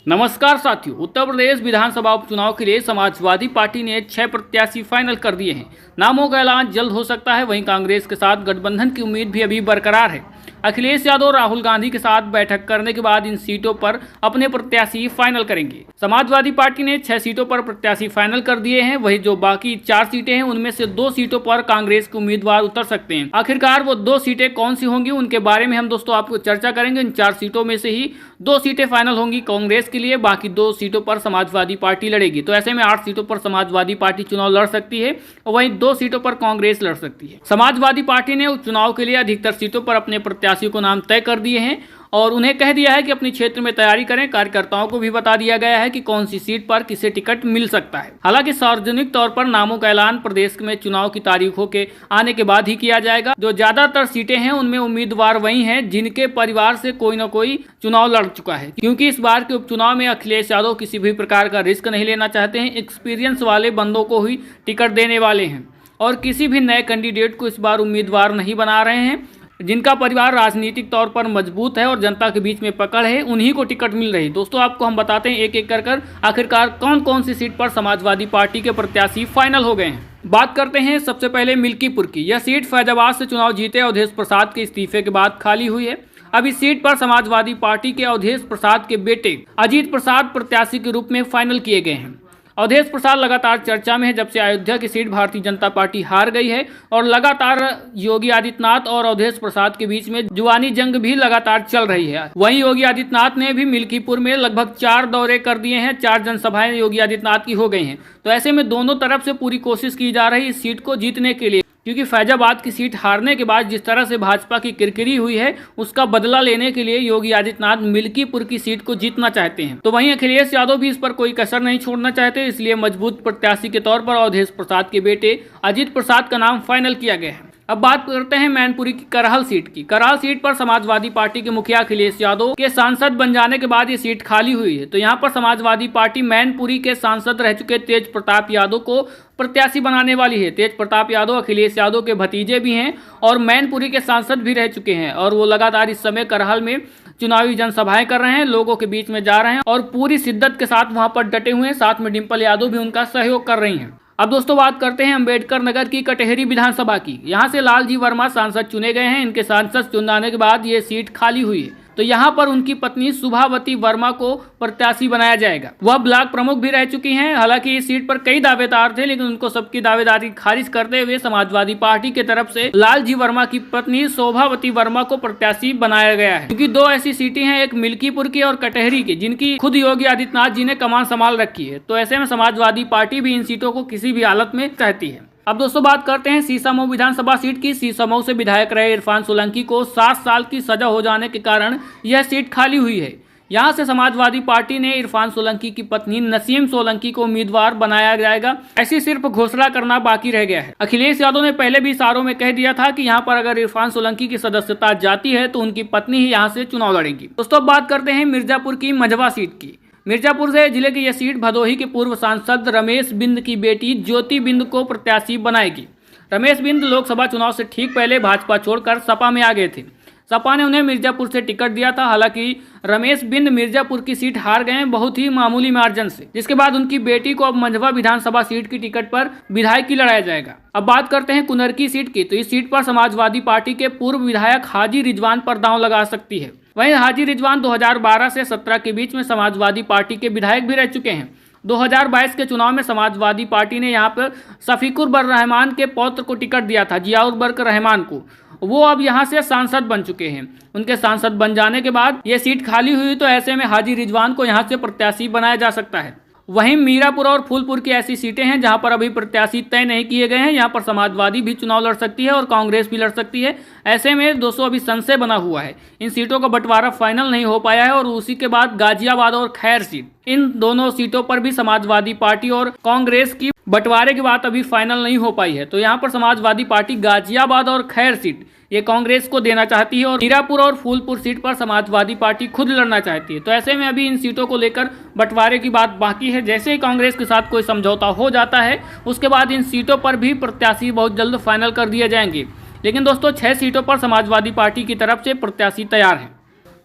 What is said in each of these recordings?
नमस्कार साथियों, उत्तर प्रदेश विधानसभा उपचुनाव के लिए समाजवादी पार्टी ने 6 प्रत्याशी फाइनल कर दिए हैं। नामों का ऐलान जल्द हो सकता है। वहीं कांग्रेस के साथ गठबंधन की उम्मीद भी अभी बरकरार है। अखिलेश यादव राहुल गांधी के साथ बैठक करने के बाद इन सीटों पर अपने प्रत्याशी फाइनल करेंगे। समाजवादी पार्टी ने 6 सीटों पर प्रत्याशी फाइनल कर दिए हैं। वहीं जो बाकी 4 सीटें हैं उनमें से 2 सीटों पर कांग्रेस के उम्मीदवार उतर सकते हैं। आखिरकार वो 2 सीटें कौन सी होंगी उनके बारे में हम दोस्तों आपको चर्चा करेंगे। इन 4 सीटों में से ही 2 सीटें फाइनल होंगी कांग्रेस के लिए, बाकी 2 सीटों पर समाजवादी पार्टी लड़ेगी। तो ऐसे में 8 सीटों पर समाजवादी पार्टी चुनाव लड़ सकती है और वहीं 2 सीटों पर कांग्रेस लड़ सकती है। समाजवादी पार्टी ने चुनाव के लिए अधिकतर सीटों पर अपने प्रत्याशियों को नाम तय कर दिए हैं और उन्हें कह दिया है कि अपने क्षेत्र में तैयारी करें। कार्यकर्ताओं को भी बता दिया गया है कि कौन सी सीट पर किसे टिकट मिल सकता है। हालांकि सार्वजनिक तौर पर नामों का ऐलान प्रदेश में चुनाव की तारीखों के आने के बाद ही किया जाएगा। जो ज्यादातर सीटें हैं उनमें उम्मीदवार वही हैं जिनके परिवार से कोई न कोई चुनाव लड़ चुका है, क्योंकि इस बार के उपचुनाव में अखिलेश यादव किसी भी प्रकार का रिस्क नहीं लेना चाहते हैं। एक्सपीरियंस वाले बंदों को ही टिकट देने वाले हैं और किसी भी नए कैंडिडेट को इस बार उम्मीदवार नहीं बना रहे हैं। जिनका परिवार राजनीतिक तौर पर मजबूत है और जनता के बीच में पकड़ है, उन्हीं को टिकट मिल रही। दोस्तों आपको हम बताते हैं एक एक कर आखिरकार कौन कौन सी सीट पर समाजवादी पार्टी के प्रत्याशी फाइनल हो गए हैं। बात करते हैं सबसे पहले मिल्कीपुर की। यह सीट फैजाबाद से चुनाव जीते अवधेश प्रसाद के इस्तीफे के बाद खाली हुई है। अब इस सीट पर समाजवादी पार्टी के अवधेश प्रसाद के बेटे अजीत प्रसाद प्रत्याशी के रूप में फाइनल किए गए हैं। अवधेश प्रसाद लगातार चर्चा में है जब से अयोध्या की सीट भारतीय जनता पार्टी हार गई है और लगातार योगी आदित्यनाथ और अवधेश प्रसाद के बीच में जुबानी जंग भी लगातार चल रही है। वहीं योगी आदित्यनाथ ने भी मिल्कीपुर में लगभग 4 दौरे कर दिए हैं। 4 जनसभाएं योगी आदित्यनाथ की हो गई हैं। तो ऐसे में दोनों तरफ से पूरी कोशिश की जा रही इस सीट को जीतने के लिए, क्योंकि फैजाबाद की सीट हारने के बाद जिस तरह से भाजपा की किरकिरी हुई है उसका बदला लेने के लिए योगी आदित्यनाथ मिल्कीपुर की सीट को जीतना चाहते हैं। तो वहीं अखिलेश यादव भी इस पर कोई कसर नहीं छोड़ना चाहते, इसलिए मजबूत प्रत्याशी के तौर पर अवधेश प्रसाद के बेटे अजीत प्रसाद का नाम फाइनल किया गया है। अब बात करते हैं मैनपुरी की करहल सीट की। करहल सीट पर समाजवादी पार्टी के मुखिया अखिलेश यादव के सांसद बन जाने के बाद ये सीट खाली हुई है। तो यहाँ पर समाजवादी पार्टी मैनपुरी के सांसद रह चुके तेज प्रताप यादव को प्रत्याशी बनाने वाली है। तेज प्रताप यादव अखिलेश यादव के भतीजे भी हैं और मैनपुरी के सांसद भी रह चुके हैं और वो लगातार इस समय करहल में चुनावी जनसभाएं कर रहे हैं, लोगों के बीच में जा रहे हैं और पूरी शिद्दत के साथ वहां पर डटे हुए हैं। साथ में डिंपल यादव भी उनका सहयोग कर रही हैं। अब दोस्तों बात करते हैं अंबेडकर नगर की कटहरी विधानसभा की। यहाँ से लालजी वर्मा सांसद चुने गए हैं। इनके सांसद चुनाने के बाद ये सीट खाली हुई है। तो यहाँ पर उनकी पत्नी शुभावती वर्मा को प्रत्याशी बनाया जाएगा। वह ब्लॉक प्रमुख भी रह चुकी हैं। हालांकि इस सीट पर कई दावेदार थे, लेकिन उनको सबकी दावेदारी खारिज करते हुए समाजवादी पार्टी की तरफ से लालजी वर्मा की पत्नी शोभावती वर्मा को प्रत्याशी बनाया गया है। क्योंकि 2 ऐसी सीटें हैं, एक मिल्कीपुर की और कटहरी की, जिनकी खुद योगी आदित्यनाथ जी ने कमान संभाल रखी है। तो ऐसे में समाजवादी पार्टी भी इन सीटों को किसी भी हालत में चाहती है। अब दोस्तों बात करते हैं सीसामऊ विधानसभा सीट की। सीसामऊ से विधायक रहे इरफान सोलंकी को 7 साल की सजा हो जाने के कारण यह सीट खाली हुई है। यहां से समाजवादी पार्टी ने इरफान सोलंकी की पत्नी नसीम सोलंकी को उम्मीदवार बनाया जाएगा। ऐसी सिर्फ घोषणा करना बाकी रह गया है। अखिलेश यादव ने पहले भी इशारों में कह दिया था कि यहां पर अगर इरफान सोलंकी की सदस्यता जाती है तो उनकी पत्नी ही यहां से चुनाव लड़ेगी। दोस्तों बात करते हैं मिर्जापुर की मझवा सीट की। मिर्जापुर से जिले की यह सीट भदोही के पूर्व सांसद रमेश बिंद की बेटी ज्योति बिंद को प्रत्याशी बनाएगी। रमेश बिंद लोकसभा चुनाव से ठीक पहले भाजपा छोड़कर सपा में आ गए थे। सपा ने उन्हें मिर्जापुर से टिकट दिया था। हालांकि रमेश बिंद मिर्जापुर की सीट हार गए हैं बहुत ही मामूली मार्जिन से, जिसके बाद उनकी बेटी को अब मंझवा विधानसभा सीट की टिकट पर विधायकी लड़ाया जाएगा। अब बात करते हैं कुनरकी सीट की। तो इस सीट पर समाजवादी पार्टी के पूर्व विधायक हाजी रिजवान पर दांव लगा सकती है। वहीं हाजी रिजवान 2012 से 17 के बीच में समाजवादी पार्टी के विधायक भी रह चुके हैं। 2022 के चुनाव में समाजवादी पार्टी ने यहां पर शफीकुर बर रहमान के पौत्र को टिकट दिया था, जियाउर बर्क रहमान को। वो अब यहां से सांसद बन चुके हैं। उनके सांसद बन जाने के बाद ये सीट खाली हुई, तो ऐसे में हाजी रिजवान को यहां से प्रत्याशी बनाया जा सकता है। वहीं मीरापुर और फूलपुर की ऐसी सीटें हैं जहां पर अभी प्रत्याशी तय नहीं किए गए हैं। यहां पर समाजवादी भी चुनाव लड़ सकती है और कांग्रेस भी लड़ सकती है। ऐसे में दोस्तों अभी संशय बना हुआ है। इन सीटों का बंटवारा फाइनल नहीं हो पाया है और उसी के बाद गाजियाबाद और खैर सीट, इन दोनों सीटों पर भी समाजवादी पार्टी और कांग्रेस की बंटवारे की बात अभी फाइनल नहीं हो पाई है। तो यहाँ पर समाजवादी पार्टी गाजियाबाद और खैर सीट ये कांग्रेस को देना चाहती है और मीरापुर और फूलपुर सीट पर समाजवादी पार्टी खुद लड़ना चाहती है। तो ऐसे में अभी इन सीटों को लेकर बंटवारे की बात बाकी है। जैसे ही कांग्रेस के साथ कोई समझौता हो जाता है उसके बाद इन सीटों पर भी प्रत्याशी बहुत जल्द फाइनल कर दिए जाएंगे। लेकिन दोस्तों 6 सीटों पर समाजवादी पार्टी की तरफ से प्रत्याशी तैयार हैं।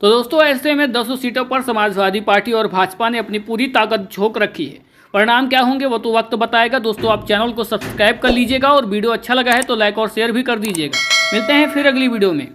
तो दोस्तों ऐसे में 10 सीटों पर समाजवादी पार्टी और भाजपा ने अपनी पूरी ताकत झोंक रखी है। परिणाम क्या होंगे वो तो वक्त बताएगा। दोस्तों आप चैनल को सब्सक्राइब कर लीजिएगा और वीडियो अच्छा लगा है तो लाइक और शेयर भी कर दीजिएगा। मिलते हैं फिर अगली वीडियो में।